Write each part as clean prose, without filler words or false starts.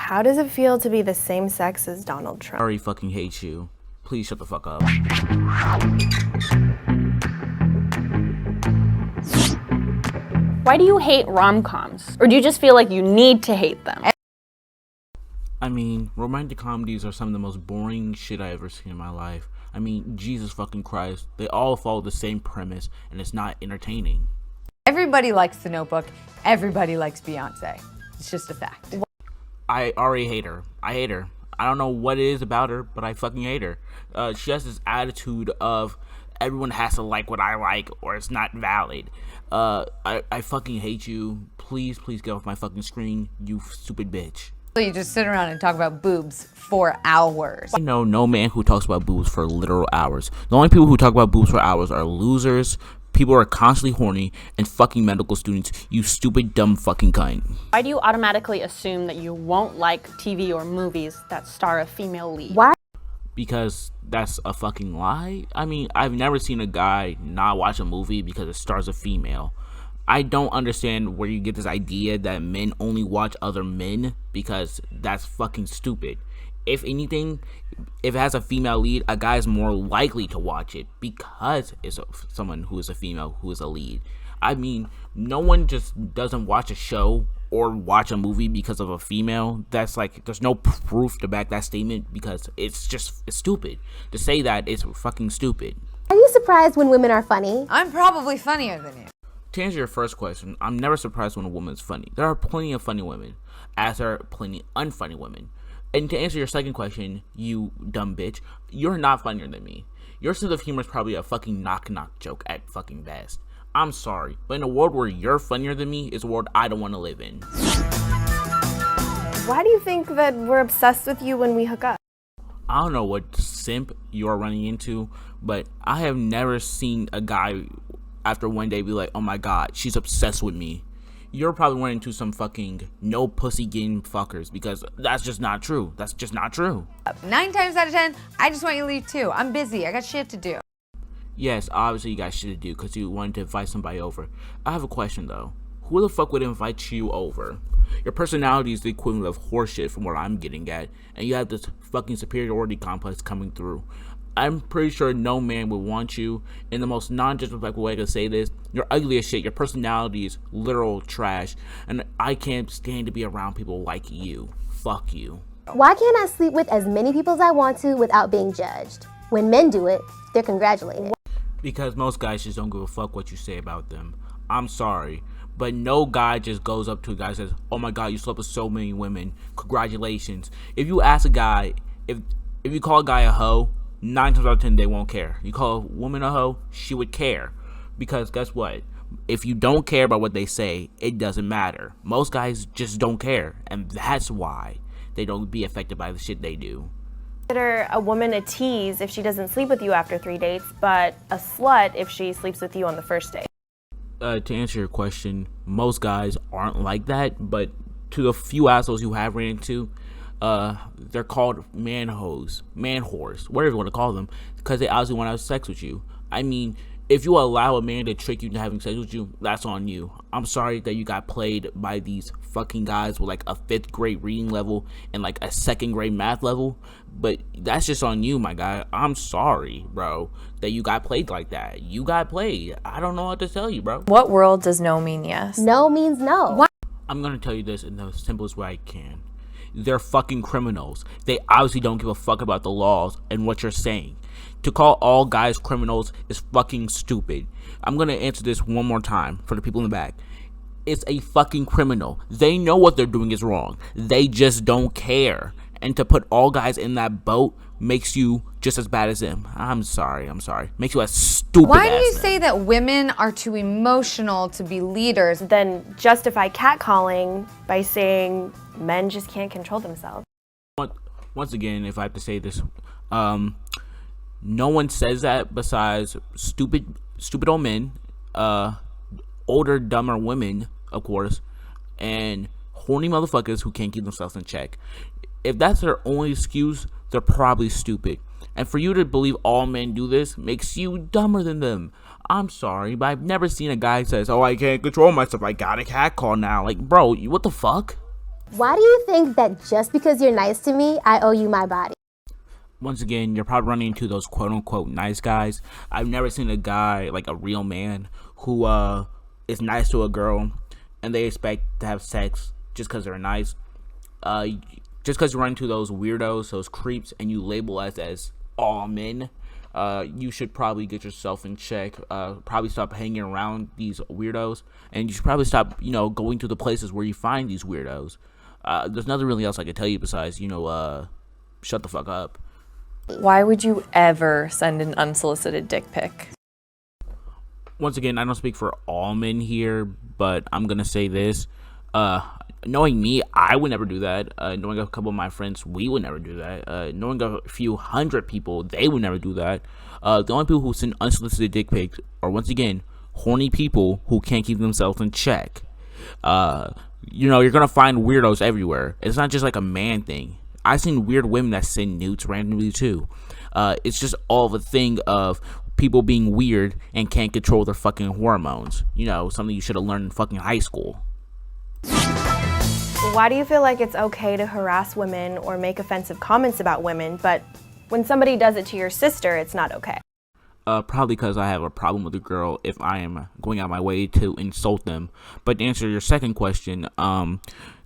How does it feel to be the same sex as Donald Trump? I already fucking hate you. Please shut the fuck up. Why do you hate rom-coms? Or do you just feel like you need to hate them? I mean, romantic comedies are some of the most boring shit I ever seen in my life. I mean, Jesus fucking Christ. They all follow the same premise, and it's not entertaining. Everybody likes The Notebook. Everybody likes Beyonce. It's just a fact. I already hate her. I hate her. I don't know what it is about her, but I fucking hate her. She has this attitude of everyone has to like what I like or it's not valid. I fucking hate you. Please get off my fucking screen, you stupid bitch. So you just sit around and talk about boobs for hours. I know no man who talks about boobs for literal hours. The only people who talk about boobs for hours are losers, people who are constantly horny, and fucking medical students, you stupid dumb fucking cunt. Why do you automatically assume that you won't like TV or movies that star a female lead? Why? Because that's a fucking lie. I mean, I've never seen a guy not watch a movie because it stars a female. I don't understand where you get this idea that men only watch other men, because that's fucking stupid. If anything, if it has a female lead, a guy is more likely to watch it because it's someone who is a female who is a lead. I mean, no one just doesn't watch a show or watch a movie because of a female. That's like, there's no proof to back that statement, because it's stupid. To say that is fucking stupid. Are you surprised when women are funny? I'm probably funnier than you. To answer your first question, I'm never surprised when a woman is funny. There are plenty of funny women, as there are plenty unfunny women. And to answer your second question, you dumb bitch, you're not funnier than me. Your sense of humor is probably a fucking knock-knock joke at fucking best. I'm sorry, but in a world where you're funnier than me is a world I don't want to live in. Why do you think that we're obsessed with you when we hook up? I don't know what simp you're running into, but I have never seen a guy after one day be like, oh my god, she's obsessed with me. You're probably running into some fucking no pussy getting fuckers, because that's just not true. That's just not true. 9 times out of 10, I just want you to leave too. I'm busy. I got shit to do. Yes, obviously you got shit to do because you wanted to invite somebody over. I have a question though. Who the fuck would invite you over? Your personality is the equivalent of horseshit from what I'm getting at, and you have this fucking superiority complex coming through. I'm pretty sure no man would want you. In the most non-disrespectful way to say this, you're ugly as shit. Your personality is literal trash, and I can't stand to be around people like you. Fuck you. Why can't I sleep with as many people as I want to without being judged? When men do it, they're congratulated. Because most guys just don't give a fuck what you say about them. I'm sorry, but no guy just goes up to a guy and says, oh my god, you slept with so many women, congratulations. If you ask a guy, if you call a guy a hoe, 9 times out of 10 they won't care. You call a woman a hoe, she would care. Because guess what? If you don't care about what they say, it doesn't matter. Most guys just don't care, and that's why they don't be affected by the shit they do. Consider a woman a tease if she doesn't sleep with you after 3 dates, but a slut if she sleeps with you on the first date. To answer your question, most guys aren't like that, but to the few assholes you have ran into, they're called man hoes, man whores, whatever you want to call them, because they obviously want to have sex with you. I mean, if you allow a man to trick you into having sex with you, that's on you. I'm sorry that you got played by these fucking guys with like a 5th grade reading level and like a 2nd grade math level, but that's just on you, my guy. I'm sorry, bro, that you got played like that. You got played. I don't know what to tell you, bro. What world does no mean yes? No means no. What? I'm gonna tell you this in the simplest way I can. They're fucking criminals. They obviously don't give a fuck about the laws and what you're saying. To call all guys criminals is fucking stupid. I'm gonna answer this one more time for the people in the back. It's a fucking criminal. They know what they're doing is wrong. They just don't care. And to put all guys in that boat makes you just as bad as them. I'm sorry. Makes you as stupid Why as do you them. say that women are too emotional to be leaders? Then justify catcalling by saying men just can't control themselves. Once again, if I have to say this, no one says that besides stupid old men, older, dumber women, of course, and horny motherfuckers who can't keep themselves in check. If that's their only excuse, they're probably stupid. And for you to believe all men do this makes you dumber than them. I'm sorry, but I've never seen a guy says, oh, I can't control myself, I got a cat call now. Like, bro, what the fuck? Why do you think that just because you're nice to me, I owe you my body? Once again, you're probably running into those quote-unquote nice guys. I've never seen a guy, like a real man, who is nice to a girl and they expect to have sex just because they're nice. Just because you run into those weirdos, those creeps, and you label us as all men, you should probably get yourself in check. Probably stop hanging around these weirdos, and you should probably stop, going to the places where you find these weirdos. There's nothing really else I can tell you besides, shut the fuck up. Why would you ever send an unsolicited dick pic? Once again, I don't speak for all men here, but I'm gonna say this. Knowing me, I would never do that. Knowing a couple of my friends, we would never do that. Knowing a few hundred people, they would never do that. The only people who send unsolicited dick pics are, once again, horny people who can't keep themselves in check. You're gonna find weirdos everywhere. It's not just like a man thing. I've seen weird women that send nudes randomly too. It's just all the thing of people being weird and can't control their fucking hormones. Something you should have learned in fucking high school. Why do you feel like it's okay to harass women or make offensive comments about women, but when somebody does it to your sister, it's not okay? Probably because I have a problem with a girl if I am going out my way to insult them. But to answer your second question,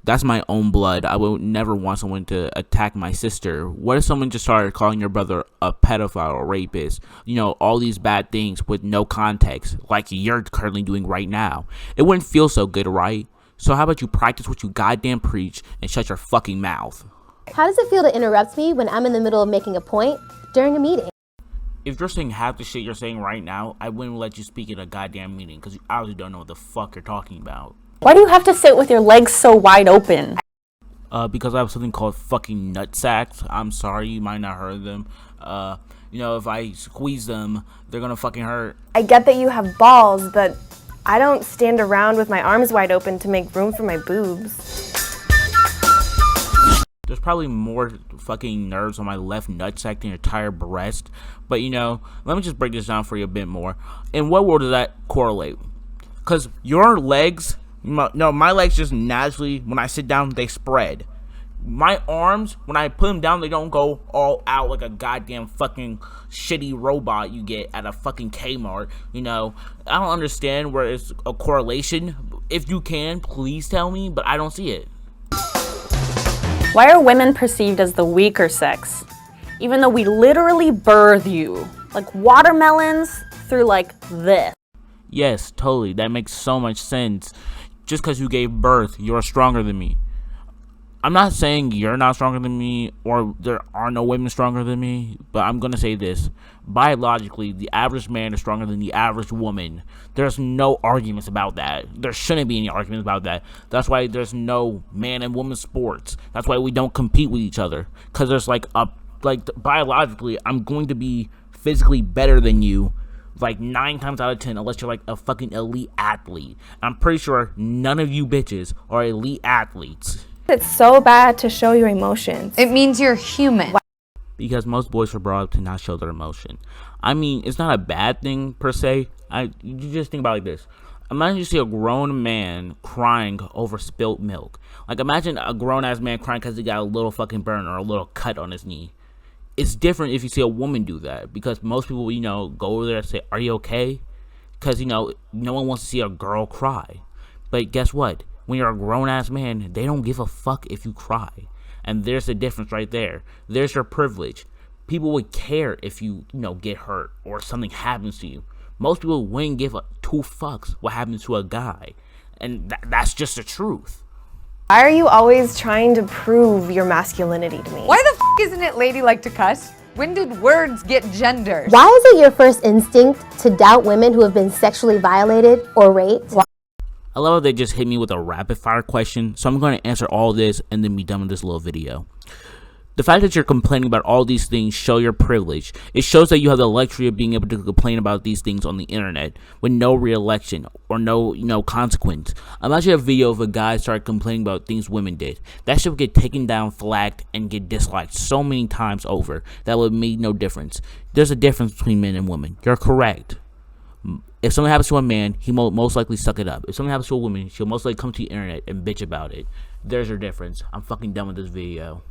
that's my own blood. I would never want someone to attack my sister. What if someone just started calling your brother a pedophile or rapist? All these bad things with no context, like you're currently doing right now. It wouldn't feel so good, right? So how about you practice what you goddamn preach and shut your fucking mouth? How does it feel to interrupt me when I'm in the middle of making a point during a meeting? If you're saying half the shit you're saying right now, I wouldn't let you speak at a goddamn meeting because you obviously don't know what the fuck you're talking about. Why do you have to sit with your legs so wide open? Because I have something called fucking nutsacks. I'm sorry, you might not heard them. If I squeeze them, they're gonna fucking hurt. I get that you have balls, but I don't stand around with my arms wide open to make room for my boobs. There's probably more fucking nerves on my left nutsack than your entire breast. But let me just break this down for you a bit more. In what world does that correlate? Because your legs, my legs just naturally, when I sit down, they spread. My arms, when I put them down, they don't go all out like a goddamn fucking shitty robot you get at a fucking Kmart. I don't understand where it's a correlation. If you can, please tell me, but I don't see it. Why are women perceived as the weaker sex? Even though we literally birth you, like watermelons, through like this. Yes, totally. That makes so much sense. Just because you gave birth, you're stronger than me. I'm not saying you're not stronger than me or there are no women stronger than me, but I'm going to say this. Biologically, the average man is stronger than the average woman. There's no arguments about that. There shouldn't be any arguments about that. That's why there's no man and woman sports. That's why we don't compete with each other. Because there's biologically, I'm going to be physically better than you 9 times out of 10 unless you're like a fucking elite athlete. I'm pretty sure none of you bitches are elite athletes. It's so bad to show your emotions. It means you're human. Because most boys are brought up to not show their emotion. I mean, it's not a bad thing per se. You just think about it like this. Imagine you see a grown man crying over spilt milk. Imagine a grown-ass man crying because he got a little fucking burn or a little cut on his knee. It's different if you see a woman do that. Because most people, go over there and say, "Are you okay?" Because, no one wants to see a girl cry. But guess what? When you're a grown-ass man, they don't give a fuck if you cry. And there's the difference right there. There's your privilege. People would care if you, get hurt or something happens to you. Most people wouldn't give two fucks what happens to a guy. And that's just the truth. Why are you always trying to prove your masculinity to me? Why the isn't it ladylike to cuss? When did words get gendered? Why is it your first instinct to doubt women who have been sexually violated or raped? I love how they just hit me with a rapid fire question, so I'm going to answer all this and then be done with this little video. The fact that you're complaining about all these things show your privilege. It shows that you have the luxury of being able to complain about these things on the internet with no re-election or no consequence. Imagine a video of a guy started complaining about things women did. That shit would get taken down, flagged, and get disliked so many times over that would make no difference. There's a difference between men and women. You're correct. If something happens to a man, he most likely suck it up. If something happens to a woman, she'll most likely come to the internet and bitch about it. There's your difference. I'm fucking done with this video.